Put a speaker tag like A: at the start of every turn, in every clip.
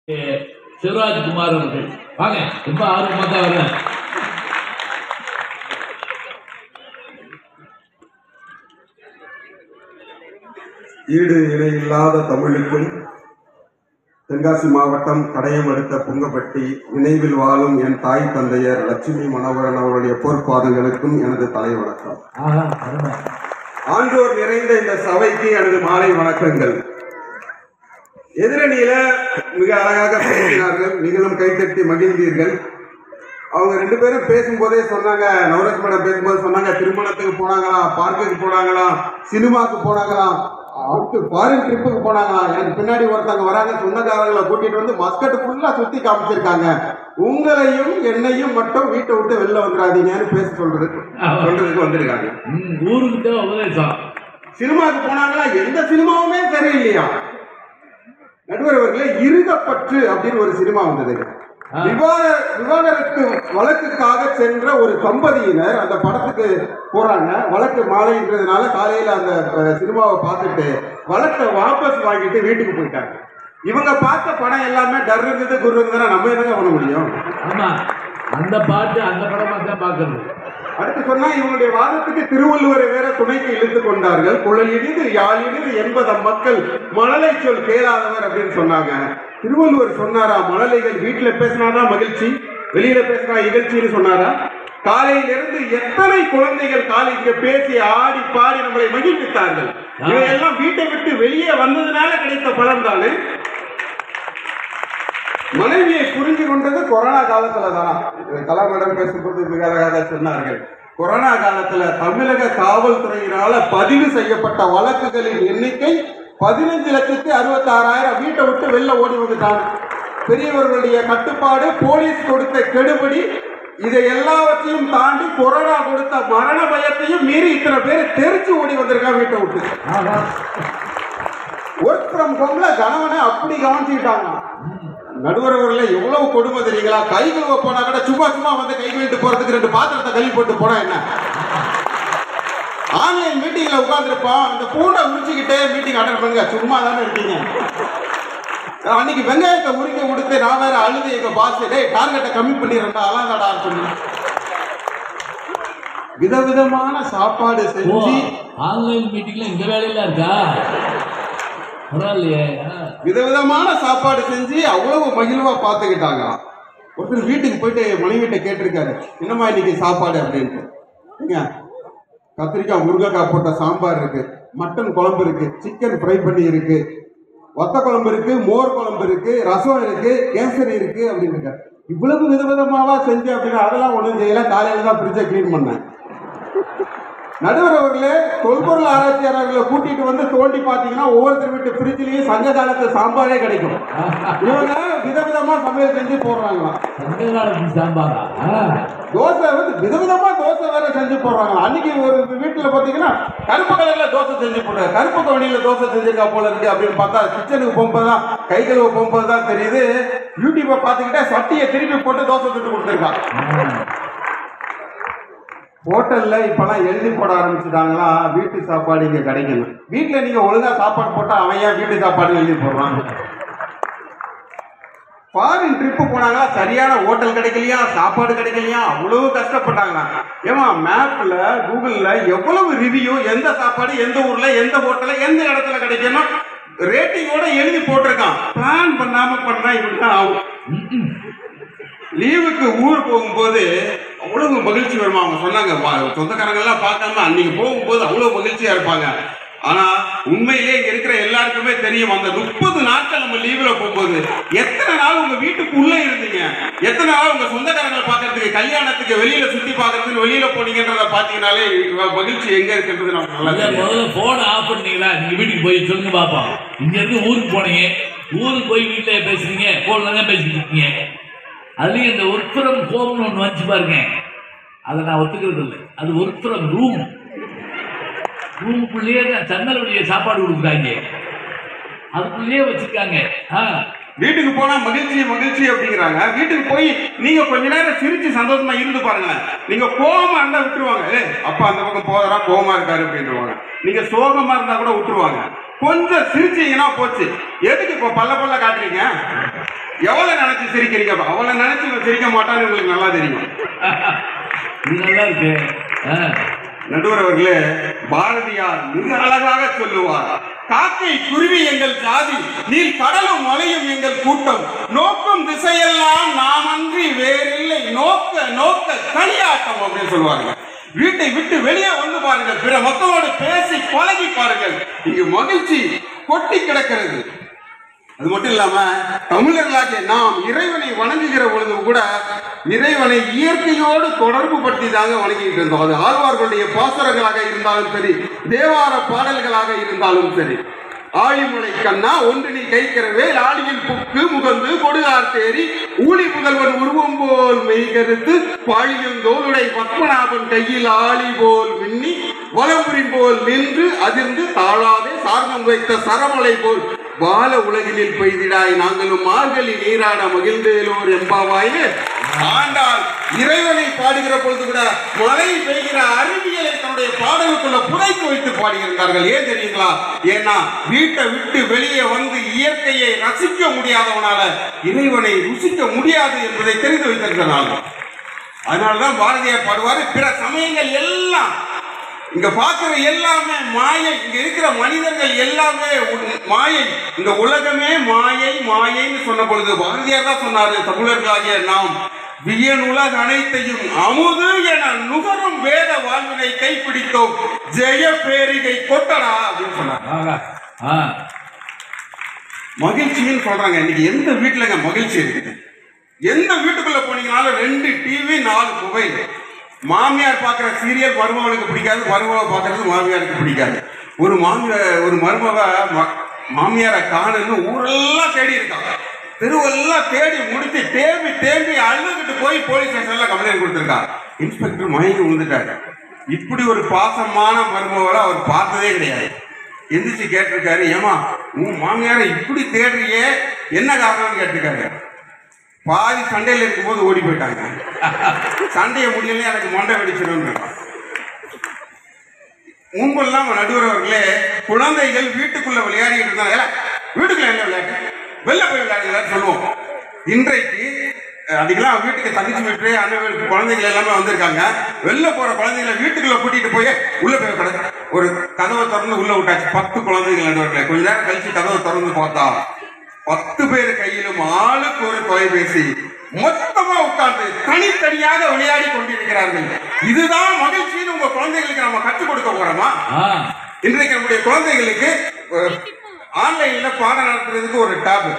A: சிவராஜ்குமார் அவர்கள் வாங்க, ரொம்ப ஆர்வமாக தான் வரேன்.
B: ஈடு இணையில்லாத தமிழுக்கும் தென்காசி மாவட்டம் கடையம் அடுத்த புங்கப்பட்டி நினைவில் வாழும் என் தாய் தந்தையர் லட்சுமி மனோகரன் அவருடைய பொற்பாதங்களுக்கும் எனது தலை வணக்கம். ஆண்டோர் நிறைந்த இந்த சபைக்கு எனது மாலை வணக்கங்கள். எதிரணியில மிக அழகாக பேசினார்கள், நீங்களும் கைத்தட்டி மகிழ்ந்தீர்கள். அவங்க ரெண்டு பேரும் பேசும்போதே சொன்னாங்க, நவரத் மேடம் பேசும்போது சொன்னாங்க, திருமணத்துக்கு போனாங்களாம், பார்க்குக்கு போனாங்களாம், சினிமாவுக்கு போனாங்களாம், அடுத்து ஃபாரின் ட்ரிப்புக்கு போனாங்களாம். எனக்கு பின்னாடி ஒருத்தவங்க வராங்க, சொந்தக்காரங்களை கூட்டிட்டு வந்து மஸ்கட் ஃபுல்லா சுத்தி காமிச்சிருக்காங்க. உங்களையும் என்னையும் மட்டும் வீட்டை விட்டு வெளில வந்துடாதீங்கன்னு பேச சொல்றதுக்கு வந்திருக்காங்க.
A: ஊருக்கு உபதேசம்.
B: சினிமாவுக்கு போனாங்களா? எந்த சினிமாவுமே சரியில்லையா? நடுவர் அவர்களே, இருகப்பற்று அப்படின்னு ஒரு சினிமா வந்தது. விவாகரத்து வழக்குக்காக சென்ற ஒரு தம்பதியினர் அந்த படத்துக்கு போறாங்க. வழக்கு மாலைன்றதுனால காலையில அந்த சினிமாவை பார்த்துட்டு வழக்கை வாபஸ் வாங்கிட்டு வீட்டுக்கு போயிட்டாங்க. இவங்க பார்த்த படம் எல்லாமே டர் இருந்தது, குரு இருந்ததுன்னா நம்ம என்னங்க பண்ண முடியும்?
A: ஆமா, அந்த பாட்டு அந்த படமா தான் பார்க்கறது.
B: அடுத்து சொன்னா, இவங்களுடைய வாதத்துக்கு திருவள்ளுவரை வேற துணைக்கு இழுத்து கொண்டார்கள். குழல் இனிது யாழ் இனிது என்பத மக்கள் மழலை சொல் கேளாதவர் அப்படின்னு சொன்னாங்க. திருவள்ளுவர் சொன்னாரா, மழலைகள் வீட்டுல பேசினாதான் மகிழ்ச்சி, வெளியில பேசினா இகழ்ச்சின்னு சொன்னாரா? காலையிலிருந்து எத்தனை குழந்தைகள் காலைக்கு பேசி ஆடி பாடி நம்மளை மகிழ்வித்தார்கள். இவையெல்லாம் வீட்டை விட்டு வெளியே வந்ததுனால கிடைத்த பலன் தானே. மனைவியை புரிஞ்சு கொண்டது கொரோனா காலத்துல தான். கலாமேடம் பேசும்போது மிக அழகாக சொன்னார்கள், கொரோனா காலத்துல தமிழக காவல்துறையினால பதிவு செய்யப்பட்ட வழக்குகளின் எண்ணிக்கை 15,66,000. வீட்டை விட்டு வெளில ஓடி வந்துட்டாங்க. பெரியவர்களுடைய கட்டுப்பாடு, போலீஸ் கொடுத்த கெடுபடி, இதை எல்லாவற்றையும் தாண்டி கொரோனா கொடுத்த மரண பயத்தையும் மீறி இத்தனை பேர் தெரிச்சு ஓடி வந்திருக்காங்க வீட்டை விட்டு. ஒர்க் ஃப்ரம் ஹோம்ல கணவனை அப்படி கவனிச்சுக்கிட்டாங்க. நடுவரவர்கள எவ்வளவு கொடுமை தெரியுங்களா? கை கழுவ போனா கூட சும்மா சும்மா வந்து கை கழுவிட்டு போறதுக்கு 2 பாத்திரத்தை கழுவி போட்டு போனா என்ன? ஆன்லைன் மீட்டிங்ல உட்கார்ந்துருப்போம், இந்த பூண்டை உரிச்சுக்கிட்டே மீட்டிங் அட்டெண்ட் பண்ணுங்க, சும்மா தானே இருக்கீங்க. அன்னைக்கு வெங்காயத்தை உரிக்க கொடுத்து நான் வேற அழுது எங்க பாஸ், டேய் டார்கெட்டை கம்மி பண்ணிடுறா அலாங்கடா சொல்லி விதவிதமான சாப்பாடு செஞ்சு.
A: ஆன்லைன் மீட்டிங்ல இந்த வேலையில இருக்கா?
B: விதவிதமான சாப்பாடு செஞ்சு அவ்வளவு மகிழ்வா பார்த்துக்கிட்டாங்க. ஒருத்தர் வீட்டுக்கு போயிட்டு மனைவிட்ட கேட்டிருக்காரு, என்னம்மா இன்னைக்கு சாப்பாடு அப்படின்ட்டு. கத்திரிக்காய் முருங்கைக்காய் போட்ட சாம்பார் இருக்கு, மட்டன் குழம்பு இருக்கு, சிக்கன் ஃப்ரை பண்ணி இருக்கு, வத்த குழம்பு இருக்கு, மோர் குழம்பு இருக்கு, ரசம் இருக்கு, கேசரி இருக்கு அப்படின்னு. இவ்வளவு விதவிதமாவா செஞ்சு அப்படின்னா அதெல்லாம் ஒன்றும் செய்யல, காலையில தான் ஃப்ரிட்ஜை கிளீன் பண்ணேன். நடுவர் அவர்களே, தொல்பொருள் ஆராய்ச்சியாளர்களை கூட்டிட்டு வந்து தோண்டி பார்த்தீங்கன்னா ஒவ்வொருத்தர் வீட்டு ஃப்ரிட்ஜ்லயும் சங்க காலத்து சாம்பாரே கிடைக்கும். இவங்க விதவிதமா சமையல் செஞ்சு போடுறாங்களா?
A: சாம்பாரா?
B: தோசை வந்து விதவிதமா தோசை வேற செஞ்சு போடுறாங்களா? அன்னைக்கு ஒரு வீட்டுல பாத்தீங்கன்னா கருப்பு கலர்ல தோசை செஞ்சு போடுறாங்க, கருப்பு கவனியில தோசை செஞ்சிருக்கா போல இருக்கு அப்படின்னு பார்த்தா கிச்சனுக்கு போகும்போதுதான், கை கழுவ போகும்போதுதான் தெரியுது, யூடியூப்பை பார்த்துக்கிட்டே சட்டியை திருப்பி போட்டு தோசை சுட்டு கொடுத்துருக்கா. ஹோட்டல்ல இப்பெல்லாம் எழுதி போட ஆரம்பிச்சுட்டாங்களா, வீட்டு சாப்பாடு இங்க கிடைக்கணும். வீட்டுல நீங்க ஒழுங்கா சாப்பாடு போட்டா அவன் ஏன் வீட்டு சாப்பாடு எழுதி போடுறாங்க? ஃபாரின் ட்ரிப்பு போனாங்களா, சரியான ஹோட்டல் கிடைக்கலையா, சாப்பாடு கிடைக்கலையா, அவ்வளவு கஷ்டப்பட்டாங்களா. ஏமா மேப்ல கூகுள்ல எவ்வளவு ரிவ்யூ, எந்த சாப்பாடு எந்த ஊர்ல எந்த ஹோட்டல்ல எந்த இடத்துல கிடைக்கணும் ரேட்டிங்கோட எழுதி போட்டிருக்கான். பிளான் பண்ணாம பண்ணா இப்படிதான் ஆகும். லீவுக்கு ஊர் போகும்போது அவ்வளவு மகிழ்ச்சி வருமா? அவங்க சொன்னாங்க, சொந்தக்காரங்க எல்லாம் பார்க்காம அன்னைக்கு போகும்போது அவ்வளவு மகிழ்ச்சியா இருப்பாங்க. ஆனா உண்மையிலே இங்க இருக்கிற எல்லாருக்குமே தெரியும், அந்த 30 நாட்கள் நம்ம லீவ்ல போகும்போது எத்தனை நாள் உங்க வீட்டுக்குள்ள இருந்தீங்க, எத்தனை நாள் உங்க சொந்தக்காரங்களை பாக்குறதுக்கு, கல்யாணத்துக்கு, வெளியில சுத்தி பாக்குறதுக்கு வெளியில போனீங்கன்றத பாத்தீங்கன்னாலே மகிழ்ச்சி எங்க இருக்குன்றது நமக்கு நல்லா.
A: முதல்ல போன் ஆஃப் பண்ணீங்களா? நீங்க வீட்டுக்கு போய் சொல்லுங்க பாப்போம். இங்க இருந்து ஊருக்கு போனீங்க, ஊருக்கு போய் வீட்டுல பேசுறீங்க, போன்ல தான் பேசிட்டு இருக்கீங்க. அதுலயும் இந்த ஒர்க் ஃப்ரம் ஹோம்னு ஒன்று வந்துச்சு பாருங்க, அதை நான் ஒத்துக்கிறது இல்லை. அது ஒர்க் ஃப்ரம் ரூமுக்குள்ளேயே ஜன்னல் வழியே சாப்பாடு கொடுக்குறாங்க, அதுக்குள்ளேயே வச்சிருக்காங்க.
B: வீட்டுக்கு போனா மகிழ்ச்சி மகிழ்ச்சி அப்படிங்கிறாங்க. வீட்டுக்கு போய் நீங்க கொஞ்ச நேரம் சிரிச்சு சந்தோஷமா இருந்து பாருங்களேன். நீங்க கோபமா இருந்தா விட்டுருவாங்க, அப்பா அந்த பக்கம் போதா கோபமா இருக்காரு அப்படின்ட்டுருவாங்க. நீங்க சோகமா இருந்தா கூட விட்டுருவாங்க. கொஞ்சம் சிரிச்சீங்கன்னா போச்சு. எதுக்கு இப்போ பல்ல காட்டுறீங்க? எவ்வளவு நினைச்சு சிரிக்கிறீங்க? அவளை நினைச்சு இவன் சிரிக்க மாட்டான்னு உங்களுக்கு நல்லா தெரியும்.
A: இது நல்லா இருக்கு.
B: நடுவர் அவர்களே, பாரதியார் மிக அழகாக சொல்லுவார், காக்கை குருவி எங்கள் ஜாதி, நீல் கடலும் மலையும் எங்கள் கூட்டம், நோக்கும் திசையெல்லாம் நாம் அன்றி வேறில்லை, நோக்க நோக்க களியாட்டம் அப்படின்னு சொல்லுவாங்க. வீட்டை விட்டு வெளியே வந்து பாருங்கள், பிற மக்களோடு பேசி பழகி பாருங்கள், இங்கு மகிழ்ச்சி கொட்டி கிடக்கிறது. அது மட்டும் இல்லாம தமிழர்களாகிய நாம் இறைவனை வணங்குகிற பொழுது கூட இறைவனை இயற்கையோடு தொடர்பு படுத்தி தாங்க வணங்கிட்டு இருந்தோம். அது ஆழ்வார்களுடைய பாசுரங்களாக இருந்தாலும் சரி, தேவார பாடல்களாக இருந்தாலும் சரி. ஆழிமலை கண்ணா ஒன்று நீ கைக்கிறவே ஆழியில் புக்கு முகந்து கொடுகார் தேரி ஊழி புதல்வன் உருவம் போல் மெய்கருத்து பாழியும் தோளுடை பத்மநாபன் கையில் ஆழி போல் மின்னி வலம்புரி போல் நின்று அதிர்ந்து தாழாதே சார்ந்தம் வைத்த சரமலை போல் வாழ உலகினில் பெய்திடாய் நாங்களும் மார்கழி நீராட மகிழ்ந்தேலோர் எம்பாவாயே. ஆண்டால் இறைவனை பாடுகிற பொழுது கூட மழை பெய்கிற அறிவியலை தன்னுடைய பாடலுக்குள்ள புதைத்து வைத்து பாடுகிறார்கள். ஏன் தெரியுங்களா? ஏன்னா வீட்டை விட்டு வெளியே வந்து இயற்கையை ரசிக்க முடியாதவனால இறைவனை ருசிக்க முடியாது என்பதை தெரிந்து வைத்திருக்கிறாங்க. அதனாலதான் பாரதியார் பாடுவாரு, பிற சமயங்கள் எல்லாம் இங்க பாக்குற எல்லாமே மாயை, இங்க இருக்கிற மனிதர்கள் எல்லாமே மாயை, இந்த உலகமே மாயை மாயைன்னு சொன்ன பொழுது பாரதியார் தான் சொன்னாரு, தமிழர்களாகிய நாம் வியனுலக அனைத்தையும் அமுது என நுகரும் வேத வாழ்வினை கைப்பிடித்தோம், ஜெய பேரிகை கொட்டடா அப்படின்னு சொன்னாங்க. மகிழ்ச்சின்னு சொல்றாங்க. இன்னைக்கு எந்த வீட்டுலங்க மகிழ்ச்சி இருக்குது? எந்த வீட்டுக்குள்ள போனீங்கனாலும் 2 டிவி 4 மொபைல். மாமியார் பார்க்குற சீரியல் மருமகளுக்கு பிடிக்காது, மருமகளை பார்க்கறது மாமியாருக்கு பிடிக்காது. ஒரு மருமக மாமியாரை காணுன்னு ஊரெல்லாம் தேடி இருக்காங்க, தெருவெல்லாம் தேடி முடித்து தேம்பி தேம்பி அழுதுகிட்டு போய் போலீஸ் ஸ்டேஷன்ல கம்ப்ளைண்ட் கொடுத்துருக்காங்க. இன்ஸ்பெக்டர் மயங்கி விழுந்துட்டாரு. இப்படி ஒரு பாசமான மருமகளை அவர் பார்த்ததே கிடையாது. எந்திரிச்சு கேட்டிருக்காரு, ஏமா உன் மாமியாரை இப்படி தேடுறியே என்ன காரணம்னு கேட்டிருக்காரு. பாதி சண்டையில் இருக்கும்போது ஓடி போயிட்டாங்க. சண்டையை முடியல, எனக்கு மண்டை வெடிச்சிடும். முன்பெல்லாம் நடுவர் அவர்களே, குழந்தைகள் வீட்டுக்குள்ள விளையாடிட்டு இருந்தாங்க. வீட்டுக்குள்ள என்ன விளையாட்டு, வெளில போய் விளையாடுங்களான்னு சொல்லுவோம். இன்றைக்கு அதுக்கெல்லாம் வீட்டுக்கு தங்கச்சி வீட்டு அண்ணன் வீட்டு குழந்தைகள் எல்லாமே வந்திருக்காங்க. வெளில போற குழந்தைகளை வீட்டுக்குள்ள கூட்டிட்டு போய் உள்ள போய் கிடக்கு. ஒரு கதவை திறந்து உள்ள விட்டாச்சு 10 குழந்தைகள் நடுவர்களே. கொஞ்ச நேரம் கழிச்சு கதவை திறந்து பார்த்தா 10 பேர் கையிலும் ஆளுக்கு ஒரு தொலைபேசி, மொத்தமா உட்கார்ந்து தனித்தனியாக விளையாடி கொண்டிருக்கிறார்கள். இதுதான் மகிழ்ச்சின்னு உங்க குழந்தைகளுக்கு நம்ம கற்றுக் கொடுக்க போறோமா? இன்றைக்கு நம்முடைய குழந்தைகளுக்கு ஆன்லைன்ல பாடம் நடத்துறதுக்கு ஒரு டேப்,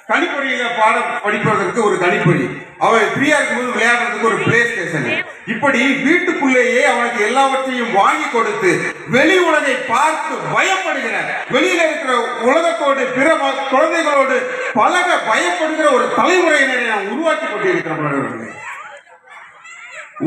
B: கணிப்பொறியில பாடம் படிப்பதற்கு ஒரு கணிப்பொறி, அவன் ஃப்ரீயா இருக்கும்போது விளையாடுறதுக்கு ஒரு பிளே ஸ்டேஷன். இப்படி வீட்டுக்குள்ளேயே அவனுக்கு எல்லாவற்றையும் வாங்கி கொடுத்து வெளி உலகை பார்த்து பயப்படுகிற, வெளியில இருக்கிற உலகத்தோடு பிற குழந்தைகளோடு பழக பயப்படுகிற ஒரு தலைமுறையினரை நாம் உருவாக்கி கொண்டிருக்கிறோம்.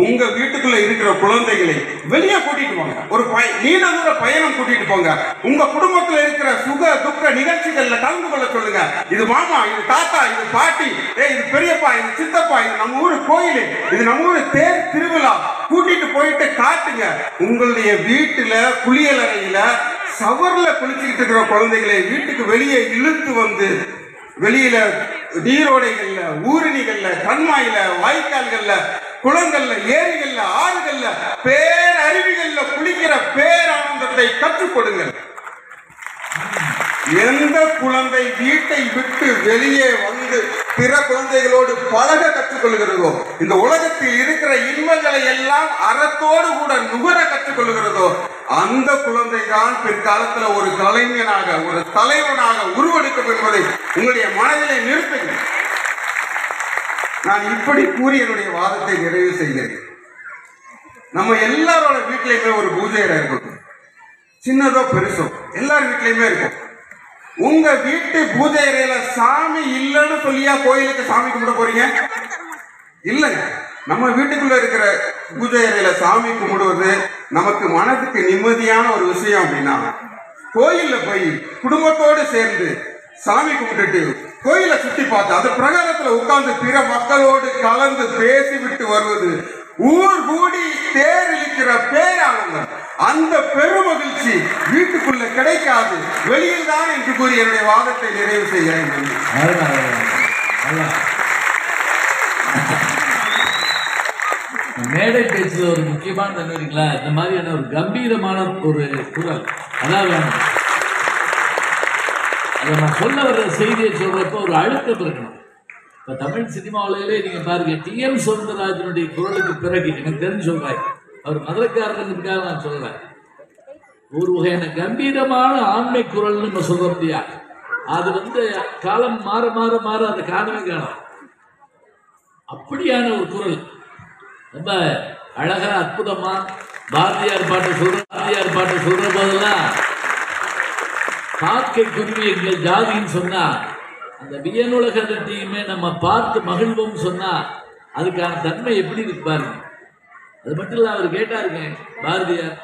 B: உங்க வீட்டுக்குள்ள இருக்கிற குழந்தைகளை வெளியே கூட்டிட்டு போங்க, ஒரு நீண்ட தூர பயணம் கூட்டிட்டு போங்க. உங்க குடும்பத்தில் இருக்கிற சுக துக்க நிகழ்ச்சிகள்ல கலந்து கொள்ள சொல்லுங்க. இது மாமா, இது தாத்தா, இது பாட்டி, இது பெரியப்பா, இது சித்தப்பா, இது நம்ம ஊரு கோயில், இது நம்ம ஊரு தேர் திருவிழா, கூட்டிட்டு போயிட்டு காட்டுங்க. உங்களுடைய வீட்டுல குளியலறையில சவர்ல குளிச்சுக்கிட்டு இருக்கிற குழந்தைகளை வீட்டுக்கு வெளியே இழுத்து வந்து வெளியில நீரோடைகள்ல, ஊரணிகள்ல, கண்மாயில, வாய்க்கால்கள்ல, குளங்கள்ல, ஏரிகள்ல, ஆறுகள்ல, பேரருவிகள்ல குளிக்கிற பேரானந்தத்தை கற்றுக் கொடுங்கள். எந்த குழந்தை வீட்டை விட்டு வெளியே வந்து பிற குழந்தைகளோடு பழக கற்றுக்கொள்கிறதோ, இந்த உலகத்தில் இருக்கிற இன்பங்களை எல்லாம் அறத்தோடு கூட நுகர கற்றுக்கொள்கிறதோ, அந்த குழந்தை தான் பிற்காலத்தில் ஒரு கலைஞனாக, ஒரு தலைவனாக உருவெடுக்கும் என்பதை உங்களுடைய மனதிலே நிறுத்துங்கள். நான் இப்படி கூறி என்னுடைய வாதத்தை நிறைவு செய்கிறேன். நம்ம எல்லாரோட வீட்டிலையுமே ஒரு பூஜை இடம் இருக்கும், சின்னதோ பெருசோ எல்லார் வீட்லயுமே இருக்கும். உங்க வீட்டு பூஜை அறையில சாமி இல்லைன்னு சொல்லியா கோயிலுக்கு சாமி கும்பிட போறீங்க? இல்லைங்க. நம்ம வீட்டுக்குள்ள இருக்கிற பூஜை அறையில சாமி கும்பிடுவது நமக்கு மனதுக்கு நிம்மதியான ஒரு விஷயம். அப்படின்னா கோயில்ல போய் குடும்பத்தோடு சேர்ந்து சாமி கும்பிட்டுட்டு கோயிலை சுத்தி பார்த்து அது பிரகாரத்துல உட்கார்ந்து பிற மக்களோடு கலந்து பேசிவிட்டு வருவது ஊர் கூடி தேர் இழுக்கிற பேரானந்தம். அந்த பெருமகிழ்ச்சி வீட்டுக்குள்ள கிடைக்காது, வெளியில் தான் என்று கூறி என்னுடைய வாதத்தை நிறைவு செய்கிறேன்.
A: மேடை பேச்சுல ஒரு முக்கியமான தன்மை இருக்குங்களா, இந்த மாதிரியான ஒரு கம்பீரமான ஒரு குரல் அதான் வேணும். அதை நான் சொல்ல வர்ற செய்தியை சொல்றப்ப ஒரு அழுத்தம் இருக்கணும். இப்ப தமிழ் சினிமாவிலே நீங்க பாருங்க, டி.எம். சௌந்தரராஜனுடைய குரலுக்கு பிறகு எனக்கு தெரிஞ்சு சொல்றேன், அவர் மதுரைக்காரர்களுக்காக நான் சொல்றேன், ஒரு வகையான கம்பீரமான ஆண்மை குரல்னு நம்ம சொல்ல முடியாது. அது காலம் மாற மாற மாற அதை காணவே காணும். அப்படியான ஒரு குரல் ரொம்ப அழகா அற்புதமா பாரதியார் பாட்டு சொல்ற போதெல்லாம் காக்கை குருவி எங்கள் ஜாதின்னு சொன்னா அந்த வியனுலகத்தையுமே நம்ம பார்த்து மகிழ்வோம் சொன்னா அதுக்கான தன்மை எப்படி இருக்கு பாருங்க. அது மட்டும் இல்ல, அவர் கேட்டாருங்க பாரதியார்,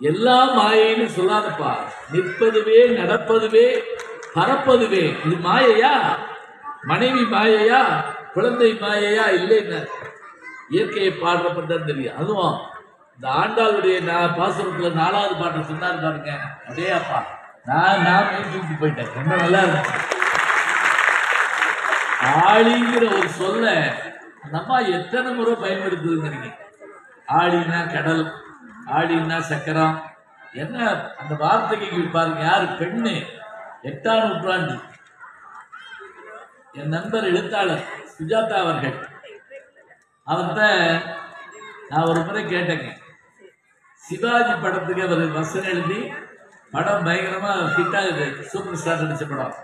A: எல்லா மாயைன்னு சொல்லாதப்பா, நிற்பதுவே நடப்பதுவே பறப்பதுவே, இது மாயையா? மனைவி மாயையா? குழந்தை மாயையா? இல்லைன்னு இயற்கையை பாடுறப்பதான் தெரியும். அதுவும் இந்த ஆண்டாளுடைய பாசுரத்துல 4வது பாட்டை சொன்னார் பாருங்க, அதே அப்பா நான் தூக்கி போயிட்டேன். ரொம்ப நல்லா இருந்துச்சு. ஆழிங்கிற ஒரு சொல்ல நம்ம எத்தனை முறை பயன்படுத்துதுங்கிறீங்க. ஆழினா கடல், ஆழினா சக்கரம், என்ன அந்த வார்த்தைக்கு பாருங்க. யாரு? பெண்ணு, 8ஆம் நூற்றாண்டு. என் நண்பர் எழுத்தாளர் சுஜாதா அவர்கள், அவர்கிட்ட நான் ஒரு முறை கேட்டேங்க, சிவாஜி படத்துக்கு அவர் வசனம் எழுதி படம் பயங்கரமா ஹிட் ஆகுது, சூப்பர் ஸ்டார் நடிச்ச படம்,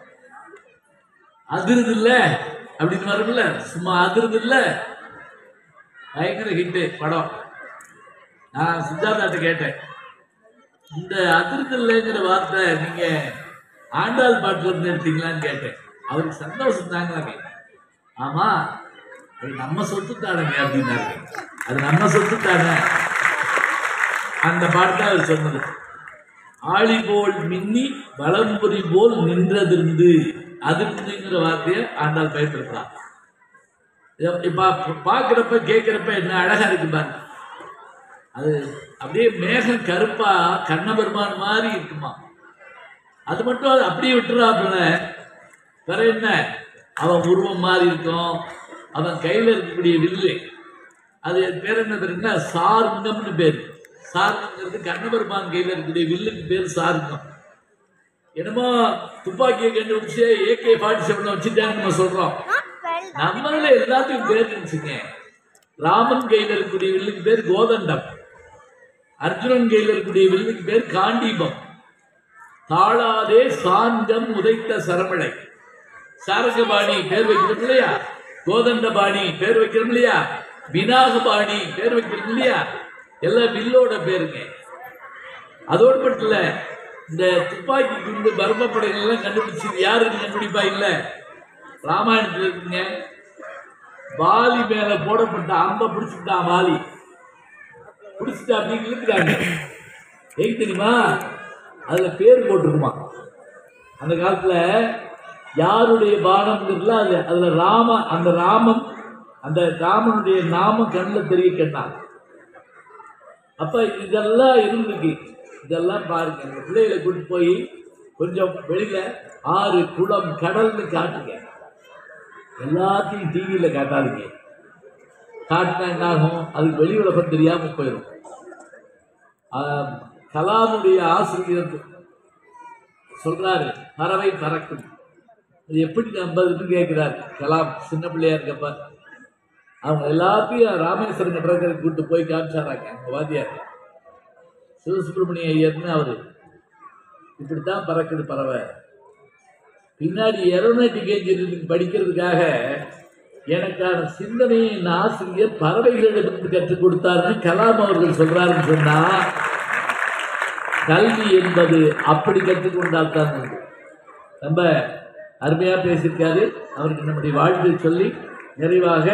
A: அதிருது இல்ல அப்படின்னு வரும்ல, சும்மா அதிருது இல்ல, பயங்கர ஹிட்டு படம். நான் சுஜாதாட்ட கேட்டேன், இந்த அதிருது இல்லைங்கிற வார்த்தை நீங்க ஆண்டாள் பாட்டுல இருந்து எடுத்தீங்களான்னு கேட்டேன். அவருக்கு சந்தோஷம் தாங்க. ஆமா, அது நம்ம சொத்து தானுங்க அப்படின்னாரு. அது நம்ம சொத்து தானே. அந்த பாட்டு தான் அவர் சொன்னது. ஆழி போல் மின்னி வளம்புரி போல் நின்றதிருந்து, அதிர்ந்துங்கிற வார்த்தையை ஆண்டாள் பயன்படுத்தலாம். இப்ப பாக்குறப்ப கேட்கிறப்ப என்ன அழகா இருக்கு பாருங்க. அது அப்படியே மேகம் கருப்பா கண்ணபெருமான் மாதிரி இருக்குமா. அது மட்டும் அது அப்படியே விட்டுறாப்புல, வேற என்ன, அவன் உருவம் மாதிரி இருக்கும், அவன் கையில இருக்கக்கூடிய வில்லு, அது பேர் என்ன பேருன்னா சார்ங்கம்னு பேரு. சார்ங்கிறது கண்ணபெருமான் கையில இருக்கக்கூடிய வில்லுக்கு பேர் சார்ங்கம். என்னமோ துப்பாக்கியை கண்டுபிடிச்சு AK-47 வச்சுட்டான்னு நம்ம சொல்றோம். நம்மள எல்லாத்துக்கும் பேர் இருந்துச்சுங்க. ராமன் கையில இருக்கக்கூடிய வில்லுக்கு பேர் கோதண்டம், அர்ஜுனன் கையில இருக்கக்கூடிய வில்லுக்கு பேர் காண்டீபம். தாளாதே சாந்தம் உதைத்த சரமழை, சாரங்கபாணி பேர் வைக்கிறோம் இல்லையா, கோதண்டபாணி பேர் வைக்கிறோம் இல்லையா, விநாகபாணி பேர் வைக்கிறோம் இல்லையா, எல்லாம் வில்லோட பேருங்க. அதோடு மட்டும் இல்ல, இந்த துப்பாக்கி குண்டு பர்ம படைகள் எல்லாம் கண்டுபிடிச்சது யாருன்னு கண்டுபிடிப்பா இல்ல, ராமாயணத்துல இருக்குங்க. வாலி மேல போடப்பட்ட அம்ப பிடிச்சிட்டான், வாலி பிடிச்சிட்டா அப்படின்னு இருக்கிறாங்க. ஏன் தெரியுமா? அதுல பேர் போட்டிருக்குமா. அந்த காலத்துல யாருடைய பானம்ங்கிறதுல அதுல அந்த ராமன், அந்த ராமனுடைய நாமம் கண்ணில் தெரிய கேட்டான். அப்ப இதெல்லாம் இருந்துக்கு. இதெல்லாம் பாருங்க, இந்த பிள்ளைகளை கூட்டு போய் கொஞ்சம் வெளியில ஆறு குளம் கடல்னு காட்டுங்க. எல்லாத்தையும் டிவியில காட்டாதீங்க. காட்டினா என்ன ஆகும்? அதுக்கு வெளி உலகம் தெரியாம போயிடும். கலாமுடைய ஆசிரியர் சொல்றாரு, பறவை பறக்கும், அது எப்படி நம்பதுன்னு கேட்கிறாரு கலாம். சின்ன பிள்ளையா இருக்கப்ப அவங்க எல்லாத்தையும் ராமேஸ்வரம் கடற்கரை கூட்டு போய் காமிச்சாராங்க. அவங்க வாத்தியார் சிவசுப்பிரமணிய ஐயர்னு அவரு, இப்படித்தான் பறக்குது பறவை. பின்னாடி ஏரோநாட்டிக் இன்ஜினியரிங் படிக்கிறதுக்காக எனக்கான சிந்தனையை என் ஆசிரியர் பறவைகளிடமிருந்து கற்றுக் கொடுத்தாருன்னு கலாம் அவர்கள் சொல்றாருன்னு சொன்னா, கல்வி என்பது அப்படி கற்றுக்கொண்டால்தான். ரொம்ப அருமையா பேசியிருக்காரு. அவருக்கு நம்முடைய வாழ்த்தை சொல்லி நிறைவாக